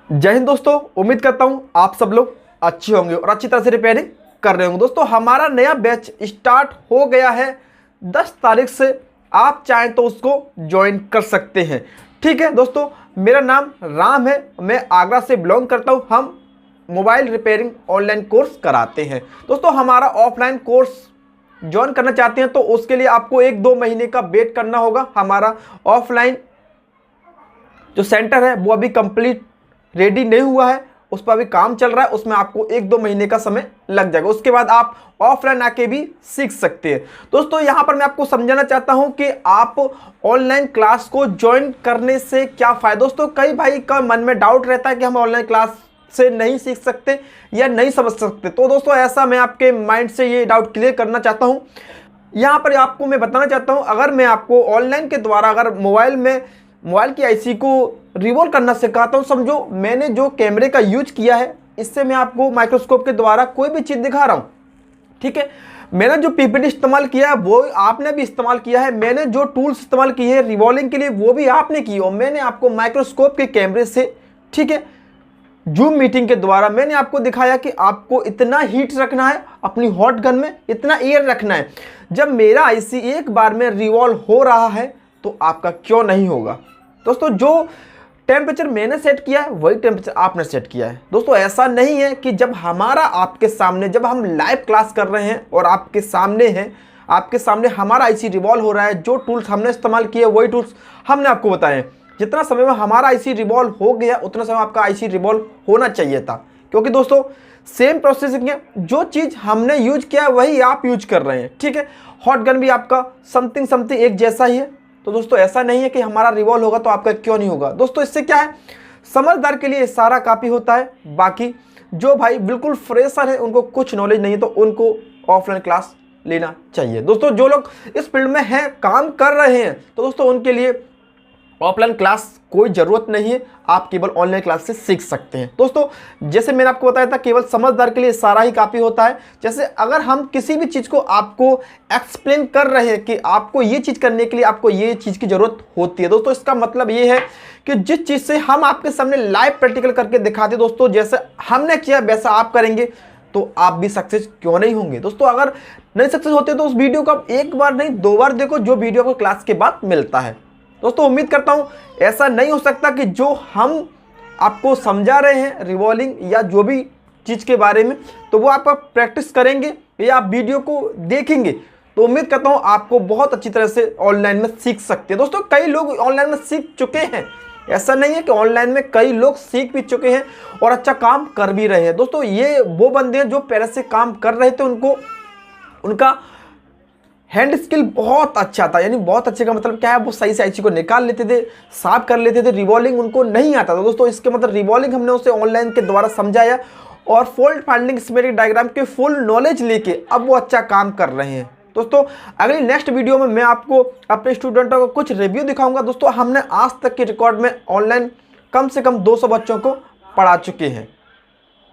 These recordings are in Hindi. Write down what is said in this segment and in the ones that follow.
जय हिंद दोस्तों, उम्मीद करता हूं आप सब लोग अच्छे होंगे और अच्छी तरह से रिपेयरिंग कर रहे होंगे। दोस्तों हमारा नया बैच स्टार्ट हो गया है 10 तारीख से। आप चाहें तो उसको ज्वाइन कर सकते हैं। ठीक है दोस्तों, मेरा नाम राम है, मैं आगरा से बिलोंग करता हूं। हम मोबाइल रिपेयरिंग ऑनलाइन कोर्स कराते हैं। दोस्तों हमारा ऑफलाइन कोर्स ज्वाइन करना चाहते हैं तो उसके लिए आपको 1-2 महीने का वेट करना होगा। हमारा ऑफलाइन जो सेंटर है वो अभी कंप्लीट रेडी नहीं हुआ है, उस पर अभी काम चल रहा है। उसमें आपको 1-2 महीने का समय लग जाएगा। उसके बाद आप ऑफलाइन आके भी सीख सकते हैं। दोस्तों यहाँ पर मैं आपको समझाना चाहता हूँ कि आप ऑनलाइन क्लास को ज्वाइन करने से क्या फ़ायदा। दोस्तों कई भाई का मन में डाउट रहता है कि हम ऑनलाइन क्लास से नहीं सीख सकते या नहीं समझ सकते। तो दोस्तों ऐसा मैं आपके माइंड से ये डाउट क्लियर करना चाहता हूँ। यहाँ पर आपको मैं बताना चाहता हूँ, अगर मैं आपको ऑनलाइन के द्वारा अगर मोबाइल की आईसी को रिवॉल्व करना सिखाता हूँ, समझो मैंने जो कैमरे का यूज किया है इससे मैं आपको माइक्रोस्कोप के द्वारा कोई भी चीज़ दिखा रहा हूँ। ठीक है, मैंने जो पीपीटी इस्तेमाल किया है वो आपने भी इस्तेमाल किया है। मैंने जो टूल्स इस्तेमाल किए हैं रिवॉल्विंग के लिए वो भी आपने की हो। मैंने आपको माइक्रोस्कोप के कैमरे से, ठीक है, जूम मीटिंग के द्वारा मैंने आपको दिखाया कि आपको इतना हीट रखना है, अपनी हॉट गन में इतना एयर रखना है। जब मेरा आईसी एक बार में रिवॉल्व हो रहा है तो आपका क्यों नहीं होगा। दोस्तों जो टेम्परेचर मैंने सेट किया है वही टेम्परेचर आपने सेट किया है। दोस्तों ऐसा नहीं है कि जब हमारा आपके सामने, जब हम लाइव क्लास कर रहे हैं और आपके सामने हैं, आपके सामने हमारा आईसी रिवॉल्व हो रहा है, जो टूल्स हमने इस्तेमाल किए वही टूल्स हमने आपको बताए हैं। जितना समय में हमारा आईसी रिवॉल्व हो गया उतना समय आपका आईसी रिवॉल्व होना चाहिए था, क्योंकि दोस्तों सेम प्रोसेसिंग है। जो चीज़ हमने यूज किया है वही आप यूज कर रहे हैं। ठीक है, हॉट गन भी आपका समथिंग एक जैसा ही है। तो दोस्तों ऐसा नहीं है कि हमारा रिवॉल्व होगा तो आपका क्यों नहीं होगा। दोस्तों इससे क्या है, समझदार के लिए सारा काफ़ी होता है। बाकी जो भाई बिल्कुल फ्रेशर है, उनको कुछ नॉलेज नहीं है, तो उनको ऑफलाइन क्लास लेना चाहिए। दोस्तों जो लोग इस फील्ड में हैं, काम कर रहे हैं, तो दोस्तों उनके लिए ऑफलाइन क्लास कोई ज़रूरत नहीं है, आप केवल ऑनलाइन क्लास से सीख सकते हैं। दोस्तों जैसे मैंने आपको बताया था, केवल समझदार के लिए सारा ही काफ़ी होता है। जैसे अगर हम किसी भी चीज़ को आपको एक्सप्लेन कर रहे हैं कि आपको ये चीज़ करने के लिए आपको ये चीज़ की ज़रूरत होती है, दोस्तों इसका मतलब ये है कि जिस चीज़ से हम आपके सामने लाइव प्रैक्टिकल करके दिखाते, दोस्तों जैसे हमने किया वैसा आप करेंगे तो आप भी सक्सेस क्यों नहीं होंगे। दोस्तों अगर नहीं सक्सेस होते तो उस वीडियो को आप एक बार नहीं 2 बार देखो, जो वीडियो को क्लास के बाद मिलता है। दोस्तों उम्मीद करता हूं ऐसा नहीं हो सकता कि जो हम आपको समझा रहे हैं रिवॉल्विंग या जो भी चीज़ के बारे में, तो वो आप प्रैक्टिस करेंगे या आप वीडियो को देखेंगे तो उम्मीद करता हूं आपको बहुत अच्छी तरह से ऑनलाइन में सीख सकते हैं। दोस्तों कई लोग ऑनलाइन में सीख चुके हैं, ऐसा नहीं है कि ऑनलाइन में कई लोग सीख भी चुके हैं और अच्छा काम कर भी रहे हैं। दोस्तों ये वो बंदे हैं जो पहले से काम कर रहे थे, उनका हैंड स्किल बहुत अच्छा था। यानी बहुत अच्छे का मतलब क्या है, वो सही से आईसी को निकाल लेते थे, साफ कर लेते थे। रिवॉल्विंग उनको नहीं आता था। दोस्तों इसके मतलब रिवॉल्विंग हमने उसे ऑनलाइन के द्वारा समझाया और फॉल्ट फाइंडिंग स्कीमेटिक डायग्राम के फुल नॉलेज लेके अब वो अच्छा काम कर रहे हैं। दोस्तों अगली नेक्स्ट वीडियो में मैं आपको अपने स्टूडेंटों को कुछ रिव्यू दिखाऊंगा। दोस्तों हमने आज तक के रिकॉर्ड में ऑनलाइन कम से कम 200 बच्चों को पढ़ा चुके हैं।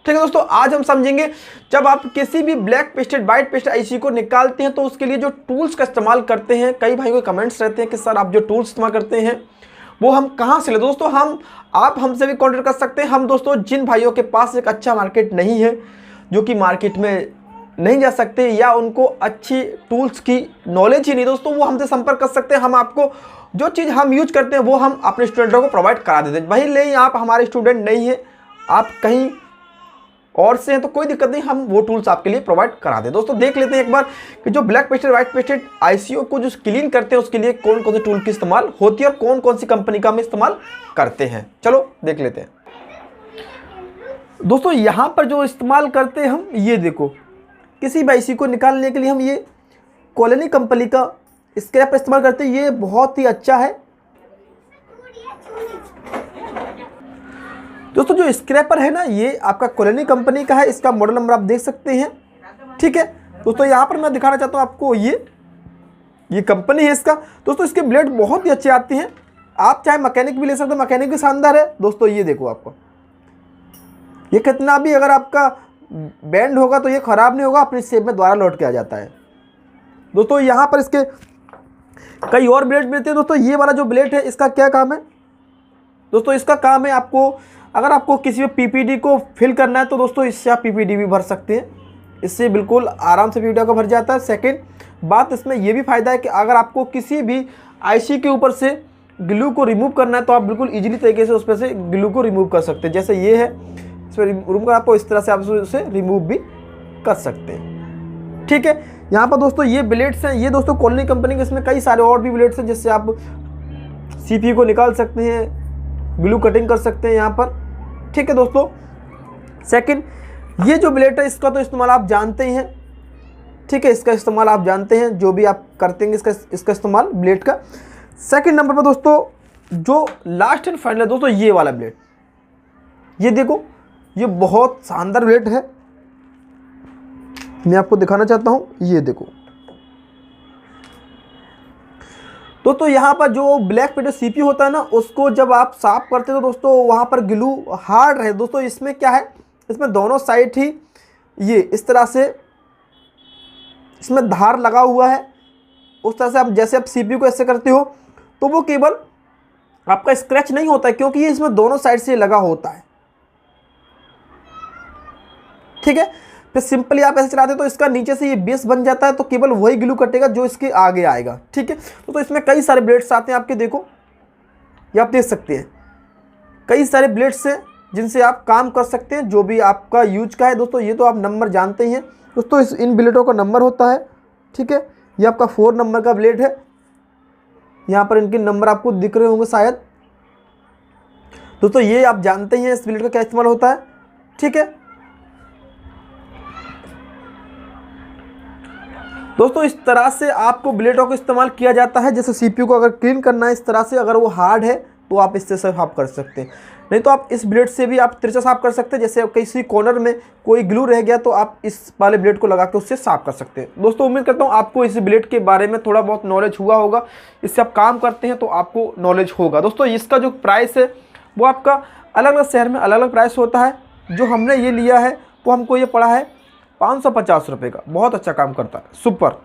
ठीक है दोस्तों, आज हम समझेंगे जब आप किसी भी black pasted white pasted IC को निकालते हैं तो उसके लिए जो टूल्स का इस्तेमाल करते हैं। कई भाइयों के कमेंट्स रहते हैं कि सर आप जो टूल्स इस्तेमाल करते हैं वो हम कहाँ से ले। दोस्तों आप हमसे भी कॉन्टेक्ट कर सकते हैं। हम दोस्तों जिन भाइयों के पास एक अच्छा मार्केट नहीं है, जो कि मार्केट में नहीं जा सकते या उनको अच्छी टूल्स की नॉलेज ही नहीं, दोस्तों वो हमसे संपर्क कर सकते हैं। हम आपको जो चीज़ हम यूज करते हैं वो हम अपने स्टूडेंटों को प्रोवाइड करा देते हैं। भाई नहीं आप हमारे स्टूडेंट नहीं है, आप कहीं और से हैं तो कोई दिक्कत नहीं, हम वो टूल्स आपके लिए प्रोवाइड करा दें। दोस्तों देख लेते हैं एक बार कि जो black pasted white pasted ICO को जो क्लीन करते हैं उसके लिए कौन कौन से टूल की इस्तेमाल होती है और कौन कौन सी कंपनी का हम इस्तेमाल करते हैं। चलो देख लेते हैं। दोस्तों यहाँ पर जो इस्तेमाल करते हैं हम, ये देखो, किसी भी आईसी को निकालने के लिए हम ये कॉलोनी कंपनी का स्क्रैपर इस्तेमाल करते हैं। ये बहुत ही अच्छा है। दोस्तों जो स्क्रैपर है ना, ये आपका कॉलोनी कंपनी का है। इसका मॉडल नंबर आप देख सकते हैं। ठीक है दोस्तों, यहाँ पर मैं दिखाना चाहता हूँ आपको, ये कंपनी है इसका। दोस्तों इसके ब्लेड बहुत ही अच्छे आते हैं। आप चाहे मैकेनिक भी ले सकते हो, मैकेनिक भी शानदार है। दोस्तों ये देखो, आपको ये कितना भी अगर आपका बैंड होगा तो ये ख़राब नहीं होगा, अपनी शेप में दोबारा लौट के आ जाता है। दोस्तों यहाँ पर इसके कई और ब्लेड मिलते हैं। दोस्तों ये वाला जो ब्लेड है इसका क्या काम है, दोस्तों इसका काम है आपको अगर आपको किसी में पीपीडी को फिल करना है तो दोस्तों इससे आप पीपीडी भी भर सकते हैं, इससे बिल्कुल आराम से पीपीडी का भर जाता है। सेकंड बात इसमें यह भी फ़ायदा है कि अगर आपको किसी भी आईसी के ऊपर से ग्लू को रिमूव करना है तो आप बिल्कुल इजीली तरीके से उस पर से ग्लू को रिमूव कर सकते हैं। जैसे ये है, इस पर रिमूव कर आपको इस तरह से आप उसे रिमूव भी कर सकते हैं। ठीक है, यहाँ पर दोस्तों ये ब्लेड्स हैं, ये दोस्तों कॉलोनी कंपनी के, इसमें कई सारे और भी ब्लेड्स हैं जिससे आप सीपीयू को निकाल सकते हैं, ग्लू कटिंग कर सकते हैं यहाँ पर। ठीक है दोस्तों, सेकंड ये जो ब्लेड है इसका तो इस्तेमाल आप जानते ही हैं। ठीक है, इसका इस्तेमाल आप जानते हैं, जो भी आप करते हैं इसका इस्तेमाल ब्लेड का। सेकंड नंबर पर दोस्तों जो लास्ट एंड फाइनल है दोस्तों, ये वाला ब्लेड, ये देखो, ये बहुत शानदार ब्लेड है, मैं आपको दिखाना चाहता हूं। ये देखो दोस्तों, यहाँ पर जो ब्लैक पेडो सीपीयू होता है ना, उसको जब आप साफ करते हो तो दोस्तों वहाँ पर ग्लू हार्ड रहे। दोस्तों इसमें क्या है, इसमें दोनों साइड ही ये इस तरह से इसमें धार लगा हुआ है। उस तरह से आप जैसे आप सीपीयू को ऐसे करते हो तो वो केवल आपका स्क्रैच नहीं होता है, क्योंकि ये इसमें दोनों साइड से लगा होता है। ठीक है, फिर सिंपली आप ऐसे चलाते तो इसका नीचे से ये बेस बन जाता है, तो केवल वही ग्लू कटेगा जो इसके आगे आएगा। ठीक है, तो इसमें कई सारे ब्लेड्स आते हैं आपके, देखो ये आप देख सकते हैं, कई सारे ब्लेड्स हैं जिनसे आप काम कर सकते हैं, जो भी आपका यूज का है। दोस्तों ये तो आप नंबर जानते ही हैं दोस्तों, इन ब्लेडों का नंबर होता है। ठीक है, ये आपका 4 नंबर का ब्लेड है, यहाँ पर इनके नंबर आपको दिख रहे होंगे शायद। दोस्तों ये आप जानते ही हैं इस ब्लेड का क्या इस्तेमाल होता है। ठीक है दोस्तों, इस तरह से आपको ब्लेडों का इस्तेमाल किया जाता है। जैसे सीपीयू को अगर क्लीन करना है इस तरह से, अगर वो हार्ड है तो आप इससे साफ कर सकते हैं, नहीं तो आप इस ब्लेड से भी आप तिरछा साफ कर सकते हैं। जैसे किसी कॉर्नर में कोई ग्लू रह गया तो आप इस वाले ब्लेड को लगा के उससे साफ कर सकते हैं। दोस्तों उम्मीद करता हूँ आपको इस ब्लेड के बारे में थोड़ा बहुत नॉलेज हुआ होगा, इससे आप काम करते हैं तो आपको नॉलेज होगा। दोस्तों इसका जो प्राइस है वो आपका अलग अलग शहर में अलग अलग प्राइस होता है। जो हमने ये लिया है वो हमको ये पड़ा है 550 रुपये का, बहुत अच्छा काम करता है, सुपर।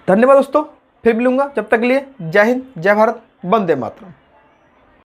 धन्यवाद दोस्तों, फिर मिलूंगा, जब तक के लिए जय हिंद, जय भारत, वंदे मातरम।